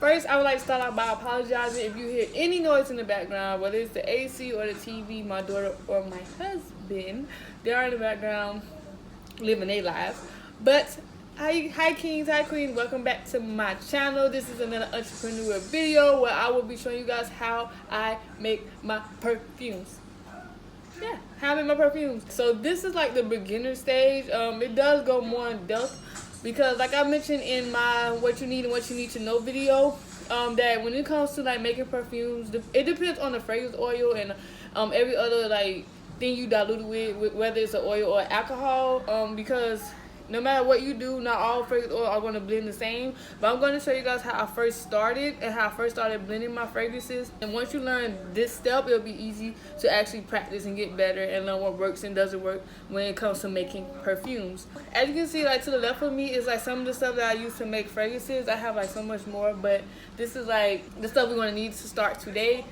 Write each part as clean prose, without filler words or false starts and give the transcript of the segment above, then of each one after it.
First, I would like to start out by apologizing if you hear any noise in the background, whether it's the AC or the TV, my daughter or my husband. They are in the background living their lives. But hi kings, hi queens, welcome back to my channel. This is another entrepreneur video where I will be showing you guys how I make my perfumes. Yeah, how I make my perfumes. So this is like the beginner stage. It does go more in depth because like I mentioned in my what you need and what you need to know video, that when it comes to like making perfumes, it depends on the fragrance oil and every other like thing you dilute it with, whether it's an oil or alcohol, because no matter what you do, not all fragrance oil are going to blend the same. But I'm going to show you guys how I first started and how I first started blending my fragrances. And once you learn this step, it'll be easy to actually practice and get better and learn what works and doesn't work when it comes to making perfumes. As you can see, like to the left of me is like some of the stuff that I use to make fragrances. I have like so much more, but this is like the stuff we're going to need to start today.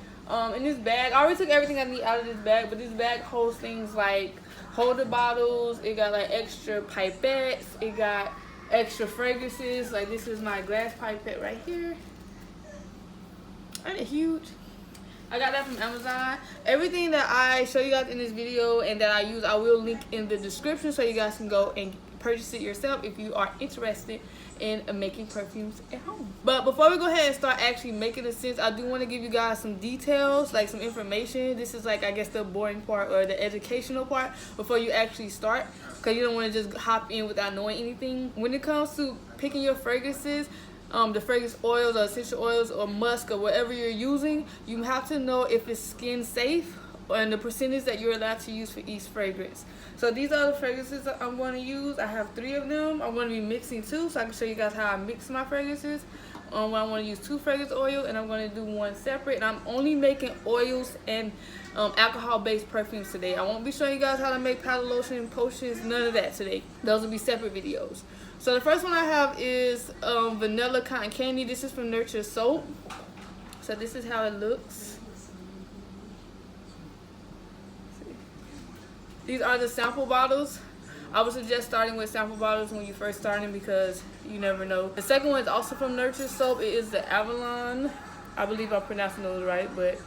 In this bag, I already took everything I need out of this bag, but this bag holds things like holder bottles, it got like extra pipettes, it got extra fragrances. Like this is my glass pipette right here. Ain't it huge? I got that from Amazon. Everything that I show you guys in this video and that I use, I will link in the description so you guys can go and purchase it yourself if you are interested in making perfumes at home. But before we go ahead and start actually making the scents, I do want to give you guys some details, like some information. This is like, I guess, the boring part or the educational part before you actually start, because you don't want to just hop in without knowing anything. When it comes to picking your fragrances, the fragrance oils or essential oils or musk or whatever you're using, you have to know if it's skin safe and the percentage that you're allowed to use for each fragrance. So these are the fragrances that I'm going to use. I have 3 of them. I'm going to be mixing 2 so I can show you guys how I mix my fragrances. I want to use 2 fragrance oil and I'm going to do 1 separate. And I'm only making oils and alcohol-based perfumes today. I won't be showing you guys how to make powder lotion, potions, none of that today. Those will be separate videos. So the first one I have is vanilla cotton candy. This is from Nurture Soap. So this is how it looks. These are the sample bottles. I would suggest starting with sample bottles when you first starting because you never know. The second one is also from Nurture Soap. It is the Avalon. I believe I'm pronouncing those right, but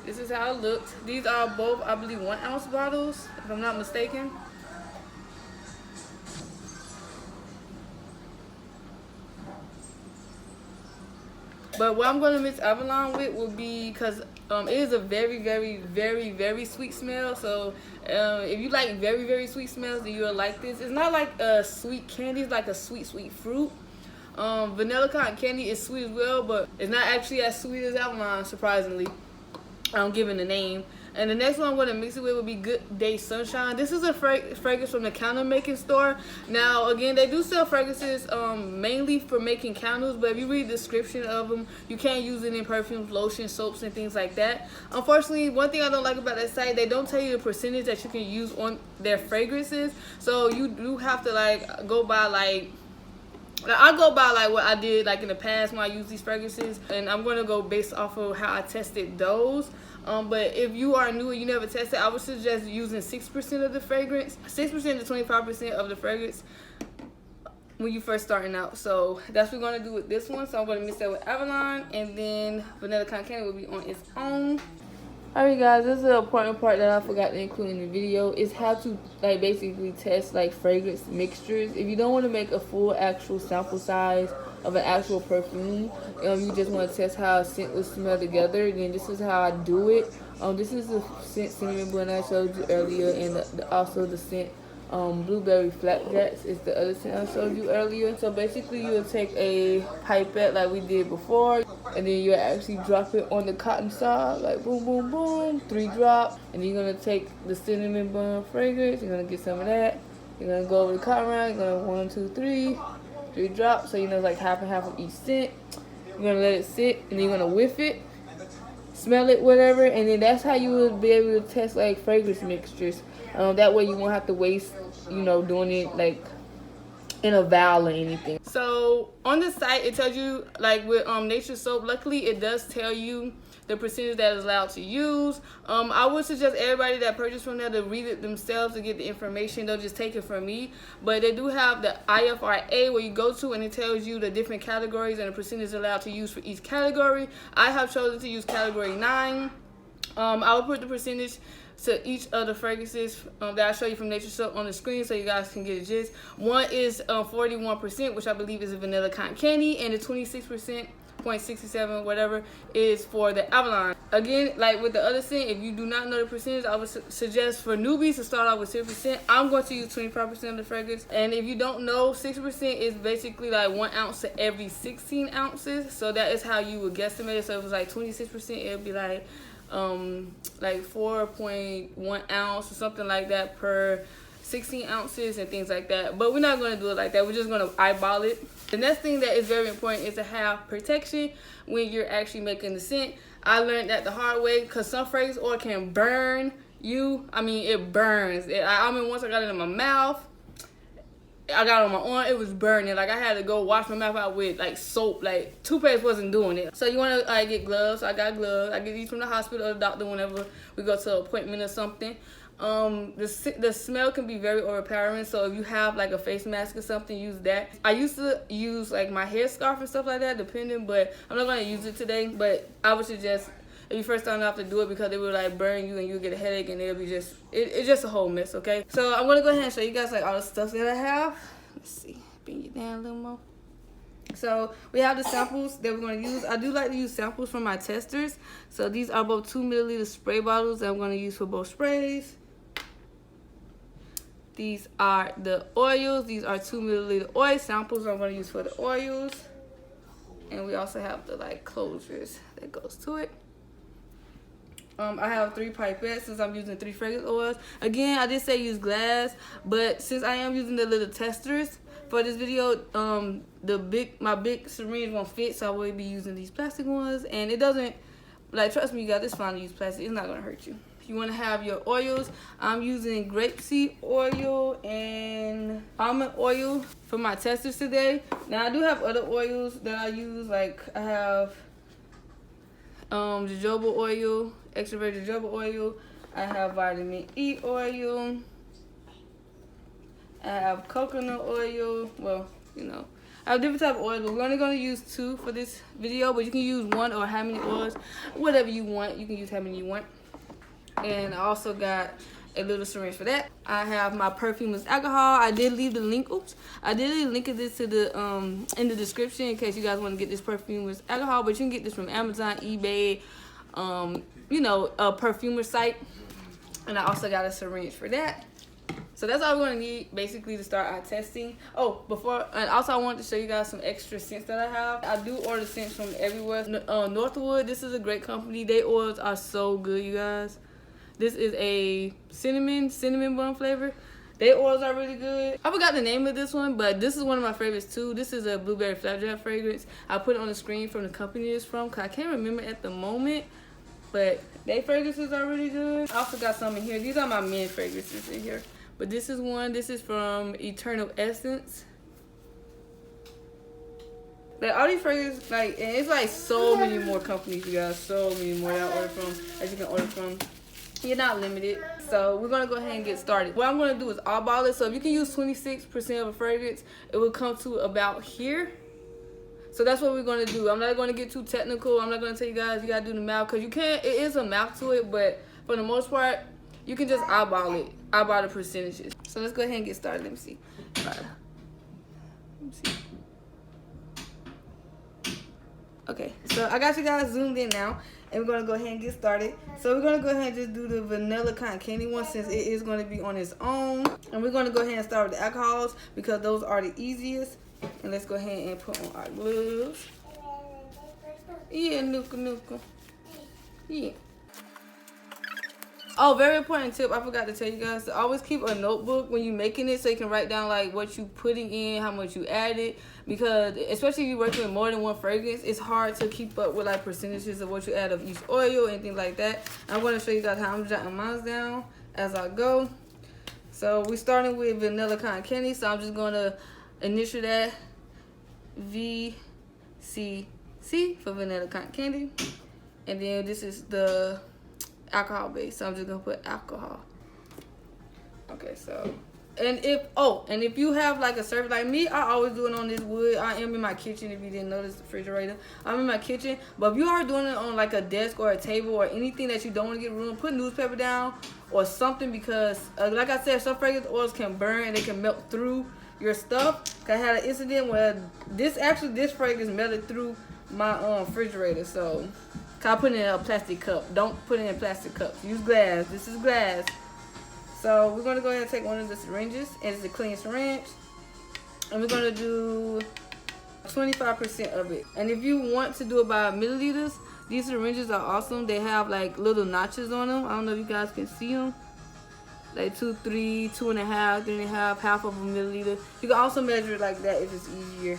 this is how it looks. These are both, I believe, 1 ounce bottles, if I'm not mistaken. But what I'm going to mix Avalon with will be, because it is a very, very, very, very sweet smell. So if you like very, very sweet smells, then you'll like this. It's not like a sweet candy. It's like a sweet, sweet fruit. Vanilla cotton candy is sweet as well, but it's not actually as sweet as Avalon, surprisingly. I'm giving the name. And the next one I'm going to mix it with will be Good Day Sunshine. This is a fragrance from the candle making store. Now, again, they do sell fragrances mainly for making candles, but if you read the description of them, you can't use it in perfumes, lotions, soaps, and things like that. Unfortunately, one thing I don't like about that site, they don't tell you the percentage that you can use on their fragrances. So you do have to like go by like, I go by like what I did like in the past when I used these fragrances, and I'm going to go based off of how I tested those. But if you are new and you never tested, I would suggest using 6% of the fragrance, 6% to 25% of the fragrance when you first starting out. So that's what we're going to do with this one. So I'm going to mix that with Avalon, and then vanilla cotton candy will be on its own. Alright guys, this is an important part that I forgot to include in the video, is how to like basically test like fragrance mixtures. If you don't want to make a full actual sample size of an actual perfume, you just want to test how a scent will smell together, then this is how I do it. This is the scent cinnamon blend I showed you earlier, and also the scent blueberry flapjacks is the other scent I showed you earlier. So basically you'll take a pipette like we did before, and then you'll actually drop it on the cotton side, like boom, boom, boom, 3 drops. And then you're going to take the cinnamon bun fragrance, you're going to get some of that. You're going to go over the cotton rag, you're going to 1, 2, 3 drops. So you know, like half and half of each scent. You're going to let it sit, and then you're going to whiff it, smell it, whatever. And then that's how you will be able to test like fragrance mixtures. That way you won't have to waste, you know, doing it like in a vial or anything. So on the site, it tells you like with Nature Soap, luckily it does tell you the percentage that is allowed to use. I would suggest everybody that purchase from there to read it themselves to get the information. They'll just take it from me. But they do have the IFRA where you go to and it tells you the different categories and the percentage allowed to use for each category. I have chosen to use category 9. I will put the percentage to each of the fragrances that I show you from Nature Soap on the screen so you guys can get a gist. One is 41%, which I believe is a vanilla cotton candy, and the 26%, 0.67 whatever, is for the Avalon. Again, like with the other scent, if you do not know the percentage, I would suggest for newbies to start off with 6%. I'm going to use 25% of the fragrance. And if you don't know, 6% is basically like 1 ounce to every 16 ounces. So that is how you would guesstimate it. So if it was like 26%, it would be like 4.1 ounce or something like that per 16 ounces and things like that. But we're not going to do it like that. We're just going to eyeball it. The next thing that is very important is to have protection when you're actually making the scent. I learned that the hard way because some fragrance oil can burn you. I mean, it burns. I mean, once I got it in my mouth, I got it on my arm, it was burning. Like I had to go wash my mouth out with like soap. Like toothpaste wasn't doing it. So you want to get gloves. So I got gloves. I get these from the hospital or the doctor whenever we go to an appointment or something. The smell can be very overpowering. So if you have like a face mask or something, use that. I used to use like my hair scarf and stuff like that, depending. But I'm not going to use it today. But I would suggest if you first starting off to do it because it will like burn you and you'll get a headache and it'll be just it's just a whole mess. Okay, so I'm gonna go ahead and show you guys like all the stuff that I have. Let's see, bring it down a little more. So we have the samples that we're gonna use. I do like to use samples from my testers. So these are both 2 milliliter spray bottles that I'm gonna use for both sprays. These are the oils. These are 2 milliliter oil samples I'm gonna use for the oils. And we also have the like closures that goes to it. I have 3 pipettes since I'm using 3 fragrance oils. Again, I did say use glass, but since I am using the little testers for this video, my big syringe won't fit, so I will be using these plastic ones. And it doesn't, like, trust me, you guys, it's fine to use plastic. It's not gonna hurt you. If you want to have your oils, I'm using grapeseed oil and almond oil for my testers today. Now I do have other oils that I use, like I have jojoba oil, extra virgin jojoba oil. I have vitamin E oil. I have coconut oil. Well, you know, I have different type of oils. We're only going to use 2 for this video, but you can use 1 or how many oils, whatever you want. You can use how many you want. And I also got a little syringe for that. I have my Perfumes alcohol. I did leave the link. Oops, I did link this to the in the description in case you guys want to get this Perfumes alcohol. But you can get this from Amazon, eBay, you know, a perfumer site. And I also got a syringe for that. So that's all we're gonna need basically to start our testing. Oh, and also I wanted to show you guys some extra scents that I have. I do order scents from everywhere. Northwood, this is a great company. Their oils are so good, you guys. This is a cinnamon bun flavor. Their oils are really good. I forgot the name of this one, but this is one of my favorites too. This is a blueberry flapjack fragrance. I put it on the screen from the company it's from, because I can't remember at the moment, but their fragrances are really good. I also got some in here. These are my men fragrances in here. But this is one. This is from Eternal Essence. Like all these fragrances, like, and it's like so many more companies, you guys. So many more that I order from, as you can order from. You're not limited. So we're gonna go ahead and get started. What I'm gonna do is eyeball it. So if you can use 26% of a fragrance, it will come to about here. So that's what we're gonna do. I'm not gonna get too technical. I'm not gonna tell you guys you gotta do the mouth, because you can't. It is a mouth to it, but for the most part, you can just eyeball it. Eyeball the percentages. So let's go ahead and get started. Let me see. Let me see. Okay, so I got you guys zoomed in now, and we're gonna go ahead and get started. So we're gonna go ahead and just do the vanilla cotton candy one, since it is gonna be on its own. And we're gonna go ahead and start with the alcohols, because those are the easiest. And let's go ahead and put on our gloves. Yeah, Nuka. Yeah. Oh, very important tip. I forgot to tell you guys to always keep a notebook when you're making it, so you can write down like what you putting in, how much you added, because especially if you're working with more than one fragrance, it's hard to keep up with like percentages of what you add of each oil and things like that. I'm going to show you guys how I'm jotting mine down as I go. So we're starting with vanilla cotton candy, so I'm just going to initial that VCC for vanilla cotton candy. And then this is the alcohol base. So I'm just gonna put alcohol. Okay, so and if you have like a surface like me, I always do it on this wood. I am in my kitchen. If you didn't notice, the refrigerator, I'm in my kitchen. But if you are doing it on like a desk or a table or anything that you don't want to get ruined, put newspaper down or something, because like I said, some fragrance oils can burn and they can melt through your stuff. I had an incident where this fragrance melted through my refrigerator. So I put it in a plastic cup. Don't put it in plastic cups. Use glass. This is glass. So we're going to go ahead and take one of the syringes, and it's a clean syringe, and we're going to do 25% of it. And if you want to do it by milliliters, these syringes are awesome. They have like little notches on them. I don't know if you guys can see them. Like 2, 3, 2.5, 3.5, half of a milliliter. You can also measure it like that if it's easier.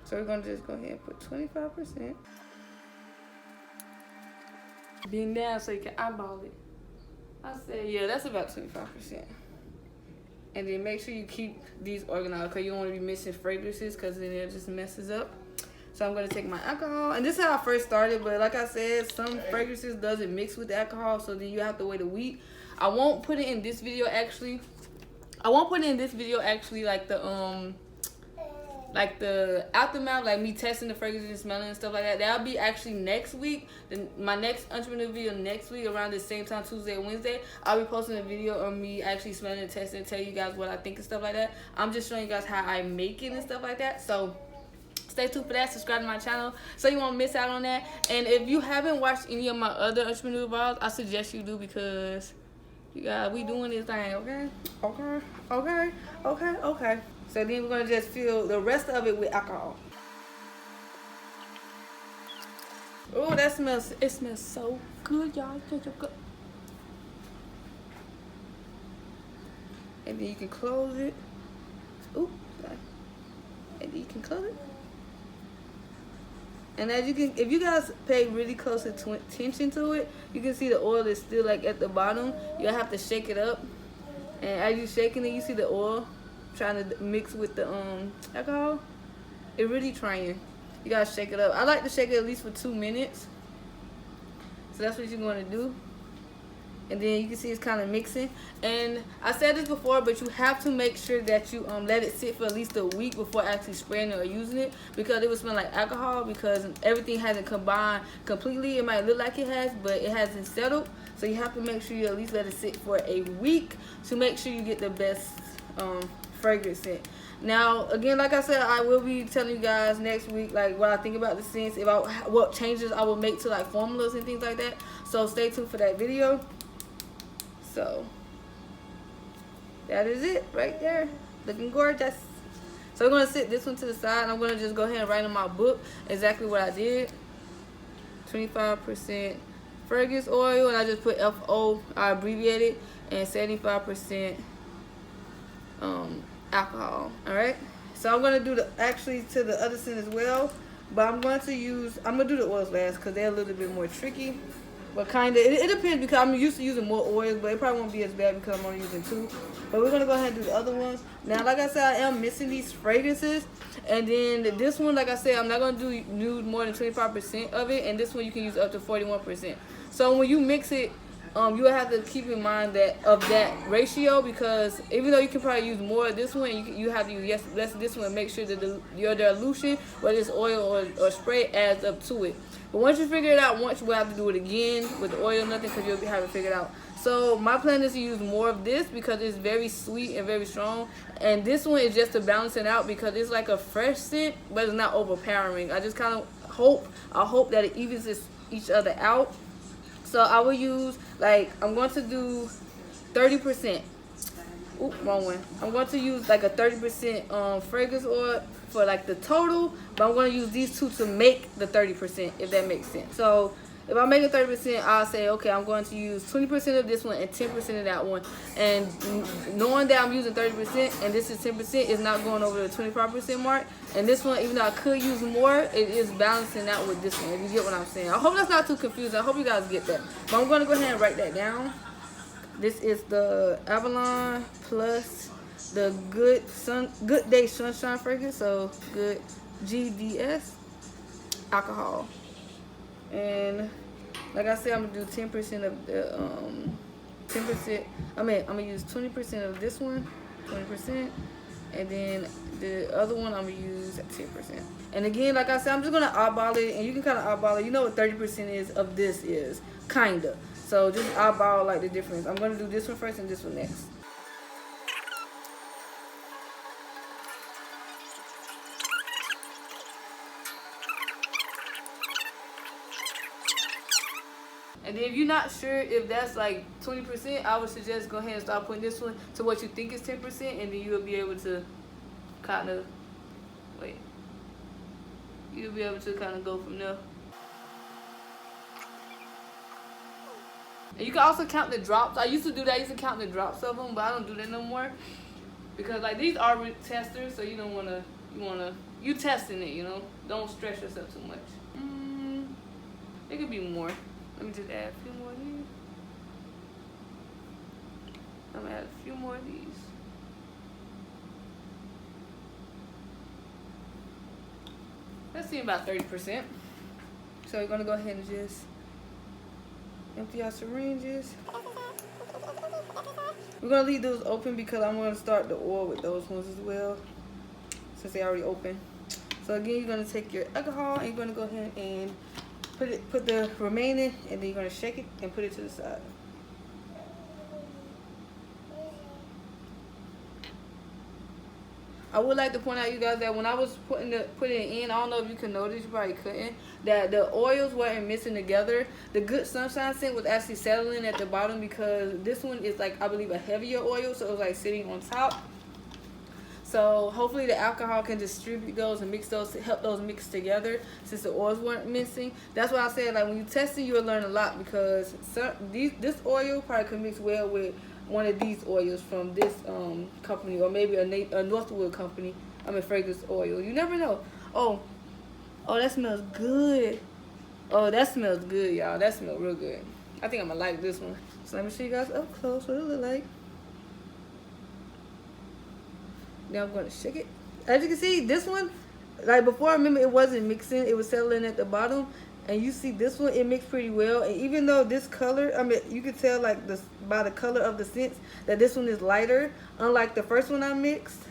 So we're going to just go ahead and put 25%. Being down so you can eyeball it. I said, yeah, that's about 25%. And then make sure you keep these organized, because you don't want to be missing fragrances, because then it just messes up. So I'm going to take my alcohol. And this is how I first started, but like I said, some fragrances doesn't mix with the alcohol, so then you have to wait a week. I won't put it in this video actually. Like the aftermath, like me testing the fragrances and smelling and stuff like that. That'll be actually next week. Then my next entrepreneur video next week around the same time, Tuesday and Wednesday. I'll be posting a video of me actually smelling and testing and tell you guys what I think and stuff like that. I'm just showing you guys how I make it and stuff like that. So stay tuned for that. Subscribe to my channel so you won't miss out on that. And if you haven't watched any of my other entrepreneur vlogs, I suggest you do, because you guys, we doing this thing, okay? Okay. So then we're gonna just fill the rest of it with alcohol. Oh, it smells so good, y'all. And then you can close it. Ooh, sorry. And then you can close it. And as you can, if you guys pay really close attention to it, you can see the oil is still like at the bottom. You'll have to shake it up. And as you're shaking it, you see the oil trying to mix with the alcohol. It really trying. You gotta shake it up. I like to shake it at least for 2 minutes. So that's what you're going to do. And then you can see it's kind of mixing. And I said this before, but you have to make sure that you let it sit for at least a week before actually spraying it or using it, because it will smell like alcohol, because everything hasn't combined completely. It might look like it has, but it hasn't settled. So you have to make sure you at least let it sit for a week to make sure you get the best fragrance scent. Now again, like I said, I will be telling you guys next week like what I think about the scents, what changes I will make to like formulas and things like that. So stay tuned for that video. So that is it right there, looking gorgeous. So we're gonna sit this one to the side, and I'm gonna just go ahead and write in my book exactly what I did. 25% fragrance oil, and I just put FO, I abbreviated, and 75% alcohol. All right, so I'm gonna do to the other scent as well, but I'm gonna do the oils last because they're a little bit more tricky, but kind of it depends, because I'm used to using more oils, but it probably won't be as bad because I'm only using 2. But we're gonna go ahead and do the other ones now. Like I said, I am missing these fragrances, and then this one, like I said, I'm not gonna use more than 25% of it, and this one you can use up to 41%. So when you mix it, you will have to keep in mind that ratio, because even though you can probably use more of this one, you have to use less of this one, and make sure that your dilution, whether it's oil or spray, adds up to it. But once you figure it out, you will have to do it again with the oil, nothing, because you'll be having to figure it out. So my plan is to use more of this because it's very sweet and very strong, and this one is just to balance it out because it's like a fresh scent, but it's not overpowering. I just kind of hope that it evens each other out. So I will use, like, I'm going to do 30%. Oop, wrong one. I'm going to use like a 30% fragrance oil for like the total, but I'm going to use these 2 to make the 30%, if that makes sense. So if I make it 30%, I'll say, okay, I'm going to use 20% of this one and 10% of that one. And knowing that I'm using 30% and this is 10%, is not going over the 25% mark. And this one, even though I could use more, it is balancing out with this one, if you get what I'm saying. I hope that's not too confusing. I hope you guys get that. But I'm going to go ahead and write that down. This is the Avalon plus the Good Day Sunshine fragrance. So Good GDS alcohol. And like I said, I'm gonna do 10% of the 10%. I'm gonna use 20% of this one, 20%, and then the other one I'm gonna use 10%. And again, like I said, I'm just gonna eyeball it, and you can kind of eyeball it. You know what 30% is of this is, kinda. So just eyeball like the difference. I'm gonna do this one first and this one next. And then if you're not sure if that's like 20%, I would suggest go ahead and start putting this one to what you think is 10%, and then you'll be able to kind of, you'll be able to kind of go from there. And you can also count the drops. I used to do that. I used to count the drops of them, but I don't do that no more. Because like these are testers, so you don't want to, you testing it, you know. Don't stress yourself too much. It could be more. Let me just add a few more of these. I'm gonna add a few more of these. Let's see, about 30%. So we're gonna go ahead and just empty our syringes. We're gonna leave those open because I'm gonna start the oil with those ones as well, since they already open. So again, you're gonna take your alcohol and you're gonna go ahead and put the remaining, and then you're gonna shake it and put it to the side. I would like to point out, you guys, that when I was putting it in, I don't know if you can notice, you probably couldn't, that the oils weren't mixing together. The Good Sunshine scent was actually settling at the bottom because this one is like, I believe, a heavier oil, so it was like sitting on top. So hopefully the alcohol can distribute those and mix those, help those mix together, since the oils weren't mixing. That's why I said, like, when you test it, you'll learn a lot, because this oil probably could mix well with one of these oils from this company, or maybe a Northwood company. Fragrance oil. You never know. Oh, that smells good. Oh, that smells good, y'all. That smells real good. I think I'm gonna like this one. So let me show you guys up close what it look like. Now I'm gonna shake it. As you can see, this one, like before, remember, it wasn't mixing, it was settling at the bottom. And you see this one, it mixed pretty well. And even though this color, you can tell like this by the color of the scents that this one is lighter, unlike the first one I mixed,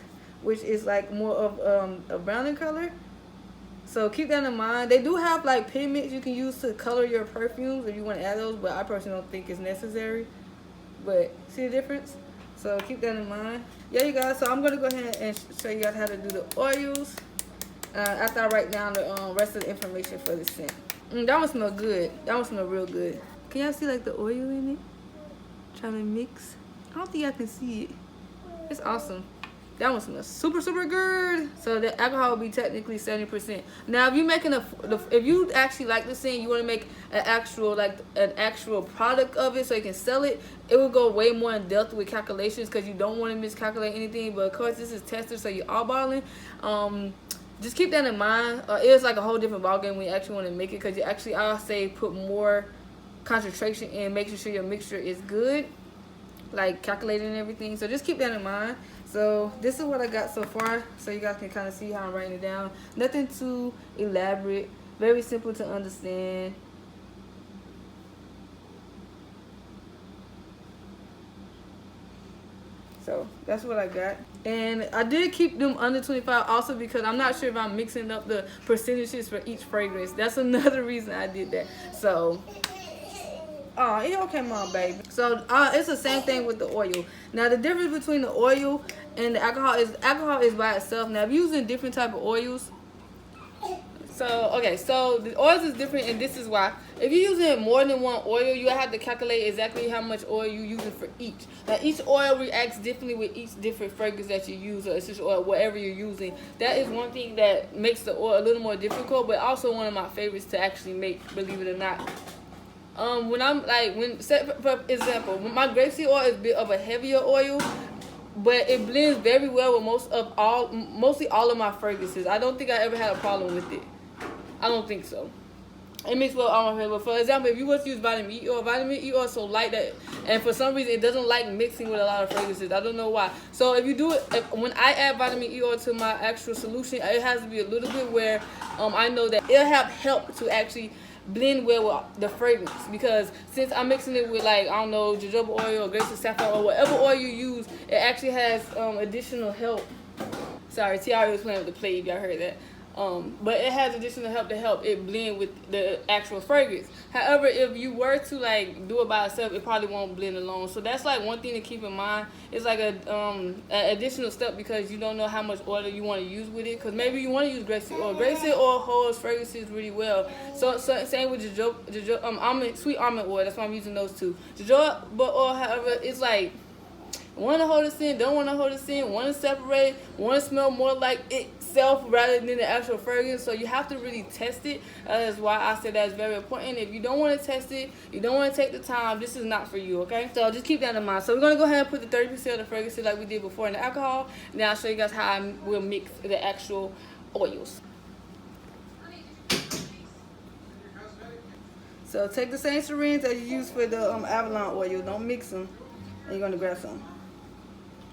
which is like more of a brown in color. So keep that in mind. They do have like pigments you can use to color your perfumes if you want to add those, but I personally don't think it's necessary. But see the difference? So keep that in mind. Yeah, you guys, so I'm going to go ahead and show you guys how to do the oils after I write down the rest of the information for the scent. That one smells good. That one smells real good. Can y'all see like the oil in it? Trying to mix. I don't think I can see it. It's awesome. That one smells super, super good. So the alcohol will be technically 70%. Now, if you're making if you actually like the scent, you want to make an actual product of it so you can sell it, it will go way more in depth with calculations because you don't want to miscalculate anything. But of course, this is tested, so you're eyeballing. Just keep that in mind. It's like a whole different ballgame when you actually want to make it, because you actually, I'll say, put more concentration in making sure your mixture is good, like calculating and everything. So just keep that in mind. So this is what I got so far, so you guys can kind of see how I'm writing it down. Nothing too elaborate, very simple to understand. So that's what I got. And I did keep them under 25 also because I'm not sure if I'm mixing up the percentages for each fragrance. That's another reason I did that. So, oh, yeah, okay, mom, baby. So it's the same thing with the oil. Now the difference between the oil and the alcohol is by itself. Now if you're using different type of oils, so okay, so the oils is different, and this is why. If you're using more than one oil, you have to calculate exactly how much oil you're using for each. Now each oil reacts differently with each different fragrance that you use, or essential oil, whatever you're using. That is one thing that makes the oil a little more difficult, but also one of my favorites to actually make, believe it or not. For example, when my grapeseed oil is a bit of a heavier oil, but it blends very well with mostly all of my fragrances. I don't think I ever had a problem with it. I don't think so. It mixes with all my flavors. For example, if you was to use vitamin E oil is so light that, and for some reason it doesn't like mixing with a lot of fragrances. I don't know why. So if you do it, when I add vitamin E oil to my actual solution, it has to be a little bit where I know that it'll have help to actually blend well with the fragrance, because since I'm mixing it with, like, I don't know, jojoba oil or grapefruit saffron or whatever oil you use, it actually has additional help. Sorry, Tiara was playing with the plate if y'all heard that. But it has additional help to help it blend with the actual fragrance. However, if you were to like do it by itself, it probably won't blend alone. So that's like one thing to keep in mind. It's like a additional step, because you don't know how much oil you want to use with it. Because maybe you want to use grapeseed oil. Grapeseed oil holds fragrances really well. So same with sweet almond oil. That's why I'm using those two. Jojoba oil, however, it's like, want to hold a scent, don't want to hold a scent, want to separate, want to smell more like itself rather than the actual fragrance. So you have to really test it. That's why I said that's very important. If you don't want to test it, you don't want to take the time, this is not for you, okay? So just keep that in mind. So we're going to go ahead and put the 30% of the fragrances like we did before in the alcohol. Now I'll show you guys how I will mix the actual oils. So take the same syringe that you use for the Avalon oil. Don't mix them. And you're going to grab some.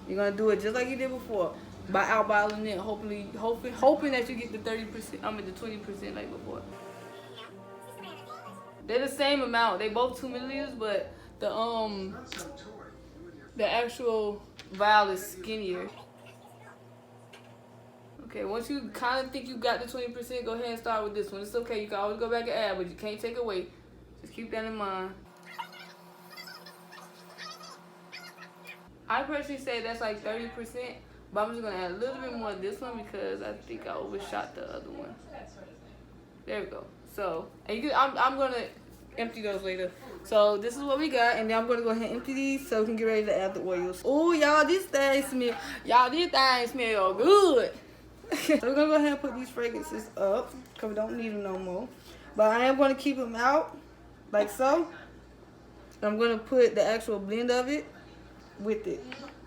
You're going to do it just like you did before, by outbottling it, hoping that you get the 30%, the 20% like before. They're the same amount. They both 2 milliliters, but the actual vial is skinnier. Okay, once you kind of think you got the 20%, go ahead and start with this one. It's okay. You can always go back and add, but you can't take away. Just keep that in mind. I personally say that's like 30%, but I'm just gonna add a little bit more of this one because I think I overshot the other one. There we go. So, and I'm gonna empty those later. So this is what we got, and then I'm gonna go ahead and empty these so we can get ready to add the oils. Oh, y'all, these things smell good. So we're gonna go ahead and put these fragrances up because we don't need them no more. But I am gonna keep them out like so. I'm gonna put the actual blend of it with it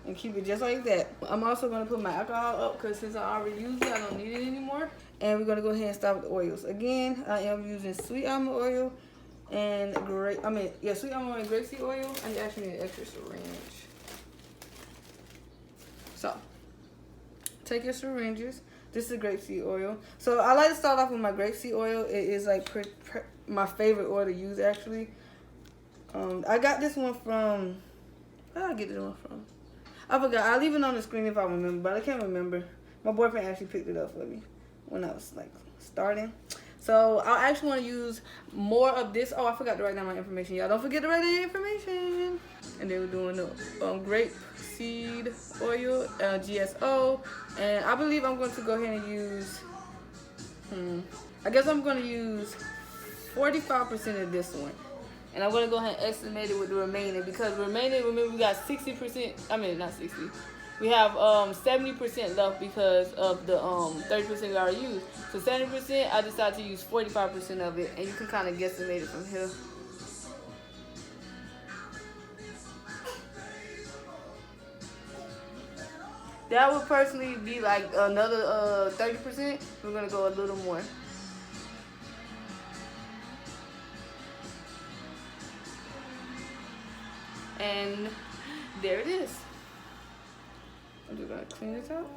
and keep it just like that. I'm also going to put my alcohol up because since I already used it, I don't need it anymore. And we're going to go ahead and start with the oils. Again, I am using sweet almond oil and sweet almond oil and grapeseed oil. I actually need an extra syringe. So take your syringes. This is grapeseed oil. So I like to start off with my grapeseed oil. It is like my favorite oil to use, actually. I got this one from, where did I get this one from? I forgot. I'll leave it on the screen if I remember, but I can't remember. My boyfriend actually picked it up for me when I was like starting. So I actually want to use more of this. Oh, I forgot to write down my information. Y'all don't forget to write down your information. And then we're doing the grape seed oil, GSO. And I believe I'm going to go ahead and use, I guess I'm going to use 45% of this one. And I'm going to go ahead and estimate it with the remaining, because remaining, remember, we got 60%, I mean, not 60. We have 70% left because of the 30% we already used. So 70%, I decided to use 45% of it, and you can kind of guesstimate it from here. That would personally be like another 30%. We're going to go a little more. And there it is. I'm just gonna clean this up.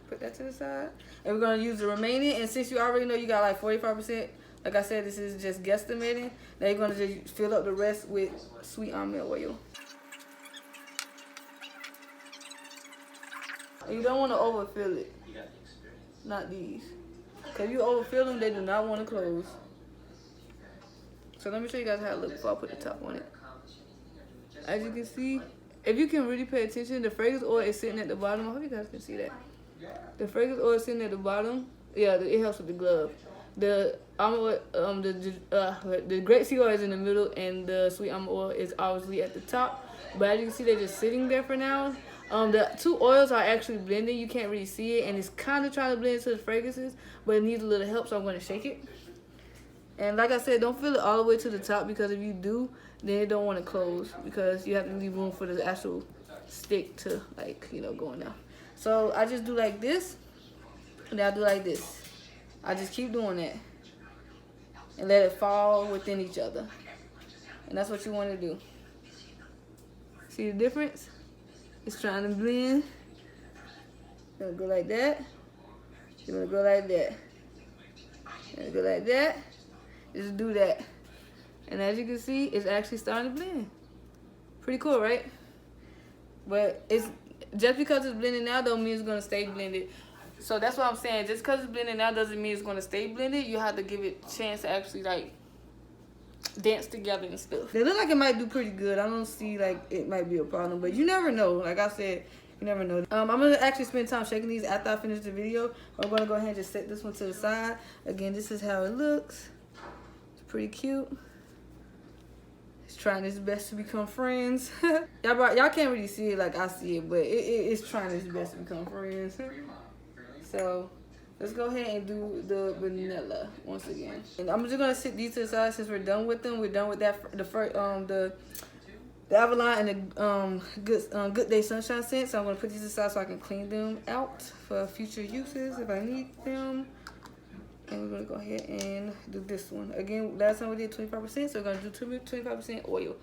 Put that to the side. And we're gonna use the remaining. And since you already know you got like 45%, like I said, this is just guesstimating. Now you're gonna just fill up the rest with sweet almond oil. And you don't want to overfill it. Not these. Because if you overfill them, they do not want to close. So let me show you guys how it looks before I put the top on it. As you can see, if you can really pay attention, the fragrance oil is sitting at the bottom. I hope you guys can see that. The fragrance oil is sitting at the bottom. Yeah, it helps with the glove. The almond oil, the grapeseed oil is in the middle, and the sweet almond oil is obviously at the top. But as you can see, they're just sitting there for now. The two oils are actually blending. You can't really see it, and it's kind of trying to blend into the fragrances, but it needs a little help, so I'm going to shake it. And like I said, don't fill it all the way to the top, because if you do, then it don't want to close, because you have to leave room for the actual stick to, like, you know, going down. So I just do like this, and then I do like this. I just keep doing that. and let it fall within each other. And that's what you want to do. See the difference? It's trying to blend. You're gonna go like that. You're gonna go like that. You're gonna go like that. Just do that. And as you can see, it's actually starting to blend. Pretty cool, right? But it's just because it's blending now don't mean it's gonna stay blended. So that's what I'm saying. Just because it's blending now doesn't mean it's gonna stay blended. You have to give it a chance to actually like dance together and stuff. They look like it might do pretty good. I don't see like it might be a problem, but you never know. Like I said, you never know. I'm gonna actually spend time shaking these after I finish the video. I'm gonna go ahead and just set this one to the side. Again, this is how it looks. It's pretty cute. It's trying its best to become friends. Y'all can't really see it like I see it, but it's trying its best to become friends. So let's go ahead and do the vanilla once again. And I'm just gonna sit these to the side since we're done with them. We're done with that. The first the Avalon and the Good Day Sunshine scent. So I'm gonna put these aside so I can clean them out for future uses if I need them. And we're gonna go ahead and do this one again. Last time we did 25%, so we're gonna do 25% oil.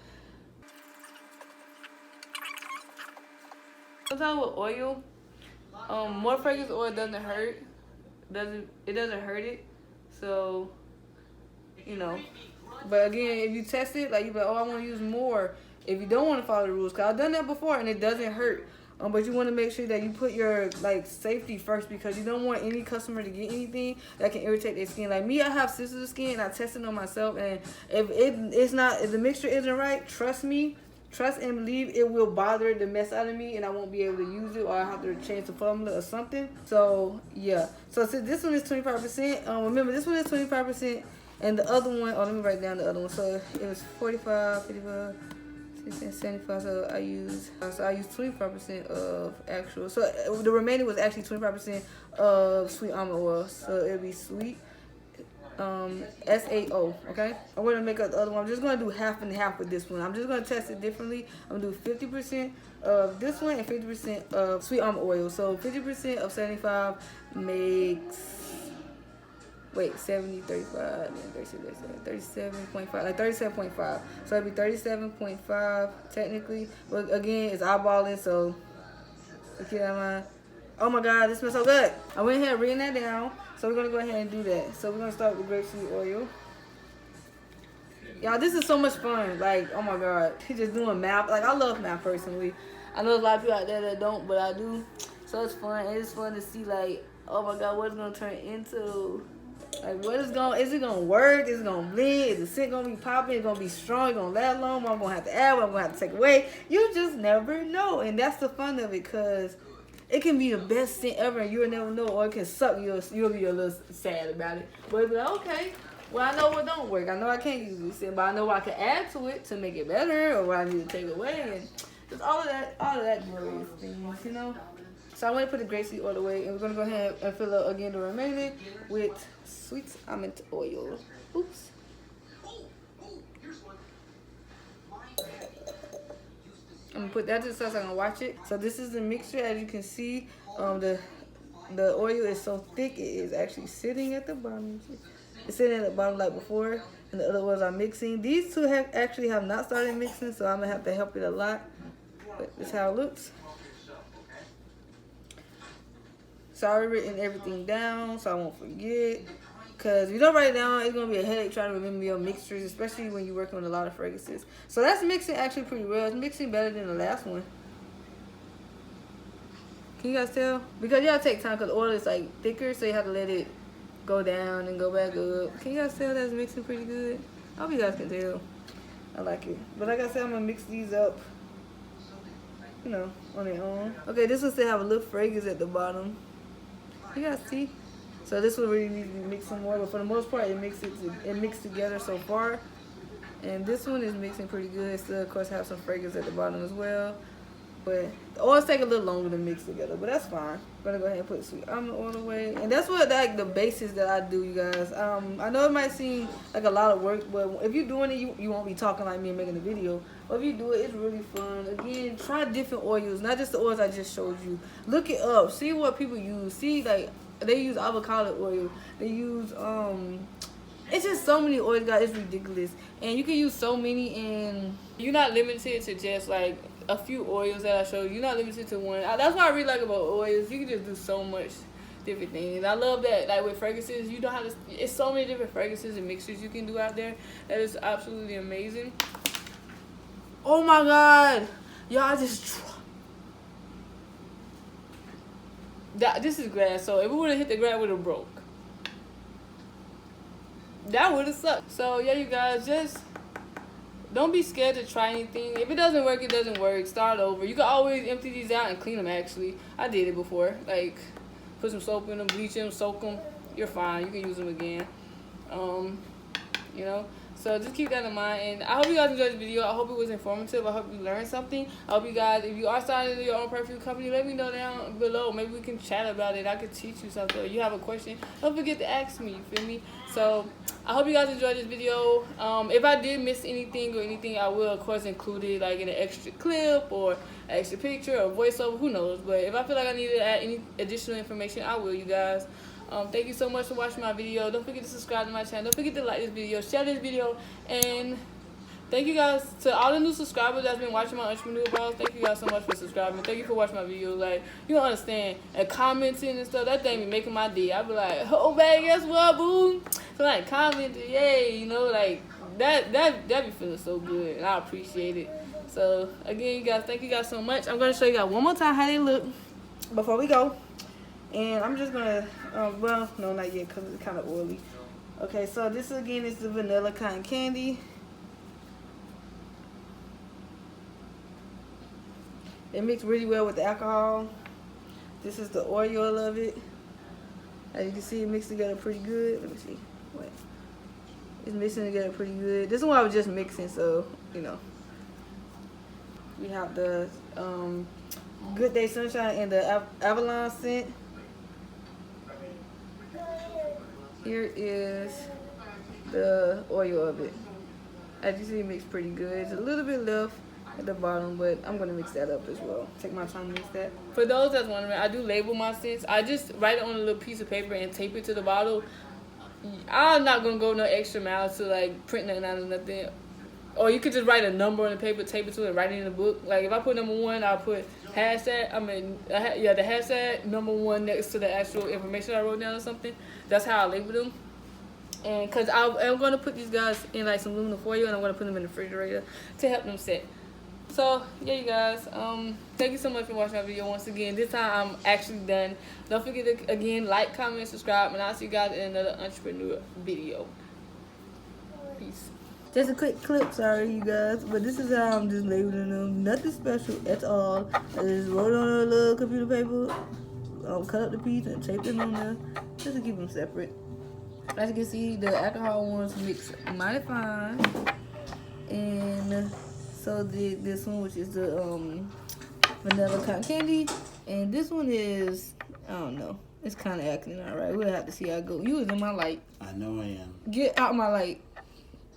Sometimes with oil, more fragrance oil doesn't hurt. It doesn't hurt it. So, you know. But again, if you test it, like you be like, oh, I want to use more. If you don't want to follow the rules, cause I've done that before and it doesn't hurt. But you want to make sure that you put your like safety first, because you don't want any customer to get anything that can irritate their skin. Like me, I have sensitive skin and I tested on myself, and if the mixture isn't right, trust me, trust and believe, it will bother the mess out of me and I won't be able to use it, or I have to change the formula or something. So yeah, so since this one is 25%, remember this one is 25% and the other one, oh let me write down the other one. So it was 45, 55, 60, 75, so I used 25% of actual, so the remaining was actually 25% of sweet almond oil, so it'll be sweet SAO. Okay, I'm gonna make up the other one. I'm just gonna do half and half with this one. I'm just gonna test it differently. I'm gonna do 50% of this one and 50% of sweet almond oil. So 50% of 75 makes 70, 35, 37.5, like 37.5. So it'd be 37.5 technically. But again, it's eyeballing, so keep that in mind. Oh my God, this smells so good. I went ahead and written that down. So we're gonna go ahead and do that. So we're gonna start with grapeseed oil. Y'all, this is so much fun. Like, oh my God, just doing math. Like, I love math personally. I know a lot of people out there that don't, but I do. So it's fun. And it's fun to see, like, oh my God, what it's gonna turn into. Like, is it gonna work? Is it gonna blend? Is the scent gonna be popping? It's gonna be strong? It's gonna last long? What I'm gonna have to add? What I'm gonna have to take away? You just never know. And that's the fun of it, because it can be the best scent ever and you'll never know, or it can suck. You'll be a little sad about it. But it'll be like, okay, well, I know what don't work. I know I can't use this scent, but I know what I can add to it to make it better, or what I need to take away. And just all of that glorious things, you know? So I'm going to put the grapeseed oil away, and we're going to go ahead and fill up again the remaining with sweet almond oil. Oops. I'm going to put that to the side so I can watch it. So this is the mixture. As you can see, the oil is so thick, it is actually sitting at the bottom. It's sitting at the bottom like before, and the other ones are mixing. These two actually have not started mixing, so I'm going to have to help it a lot. But this is how it looks. So I already written everything down so I won't forget. Because if you don't write it down, it's going to be a headache trying to remember your mixtures, especially when you're working with a lot of fragrances. So that's mixing actually pretty well. It's mixing better than the last one. Can you guys tell? Because you gotta take time, because the oil is like thicker, so you have to let it go down and go back up. Can you guys tell that's mixing pretty good? I hope you guys can tell. I like it. But like I said, I'm going to mix these up, you know, on their own. Okay, this one still have a little fragrance at the bottom. You guys see? So this one really needs to be mixed some more, but for the most part, it mixed together so far. And this one is mixing pretty good. It still, of course, have some fragrance at the bottom as well. But the oils take a little longer to mix together, but that's fine. I'm gonna go ahead and put sweet almond oil away. And that's what, like, the basics that I do, you guys. I know it might seem like a lot of work, but if you're doing it, you won't be talking like me and making the video. But if you do it, it's really fun. Again, try different oils, not just the oils I just showed you. Look it up. See what people use. See, like, they use avocado oil. They use It's just so many oils, guys. It's ridiculous. And you can use so many, and you're not limited to just like a few oils that I showed you. You're not limited to one. That's what I really like about oils. You can just do so much different things. I love that, like with fragrances, you don't have to. It's so many different fragrances and mixtures you can do out there. That is absolutely amazing. Oh my god, y'all just. This is glass, so if it would have hit the ground, it would have broke. That would have sucked. So yeah, you guys, just don't be scared to try anything. If it doesn't work, it doesn't work. Start over. You can always empty these out and clean them. Actually, I did it before. Like, put some soap in them, bleach them, soak them. You're fine. You can use them again. You know. So just keep that in mind. And I hope you guys enjoyed this video. I hope it was informative. I hope you learned something. I hope you guys, if you are starting your own perfume company, let me know down below. Maybe we can chat about it. I could teach you something. Or you have a question, don't forget to ask me. You feel me? So I hope you guys enjoyed this video. If I did miss anything or anything, I will of course include it like in an extra clip or an extra picture or voiceover. Who knows? But if I feel like I need to add any additional information, I will, you guys. Thank you so much for watching my video. Don't forget to subscribe to my channel. Don't forget to like this video, share this video, and thank you guys to all the new subscribers that's been watching my entrepreneur vlogs. Thank you guys so much for subscribing. Thank you for watching my videos. Like, you don't understand, and commenting and stuff. That thing be making my day. I be like, oh man, guess what, boo? So like, comment, yay, you know, like that be feeling so good, and I appreciate it. So again, you guys, thank you guys so much. I'm gonna show you guys one more time how they look before we go. And I'm just gonna, well, no, not yet, because it's kind of oily. Okay, so this again is the vanilla cotton candy. It mixed really well with the alcohol. This is the oil of it. As you can see, it mixed together pretty good. Let me see. Wait. It's mixing together pretty good. This one I was just mixing, so, you know. We have the Good Day Sunshine and the Avalon scent. Here is the oil of it. As you see, it mixed pretty good. It's a little bit left at the bottom, but I'm going to mix that up as well. Take my time to mix that. For those that's wondering, I do label my scents. I just write it on a little piece of paper and tape it to the bottle. I'm not going to go no extra miles to like print nothing out of nothing. Or you could just write a number on the paper, tape it to it, and write it in the book. Like if I put number 1, I'll put hashtag, the hashtag number 1 next to the actual information I wrote down or something. That's how I label them. And because I'm going to put these guys in like some aluminum foil, and I'm going to put them in the refrigerator to help them set. So yeah, you guys, thank you so much for watching my video once again. This time I'm actually done. Don't forget to again like, comment, subscribe, and I'll see you guys in another entrepreneur video. Peace. Just a quick clip, sorry you guys, but this is how I'm just labeling them. Nothing special at all. I just wrote on a little computer paper, cut up the piece and taped them on there just to keep them separate. As you can see, the alcohol ones mix mighty fine, and so this one, which is the vanilla cotton candy, and this one is, I don't know, it's kind of acting alright. We'll have to see how it goes. You was in my light. I know I am. Get out my light.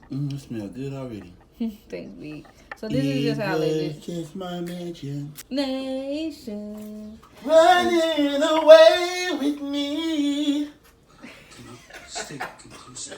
It smells good already. Thanks, B. So this is just how I label it. Just my nation. Running away with me. State conclusive.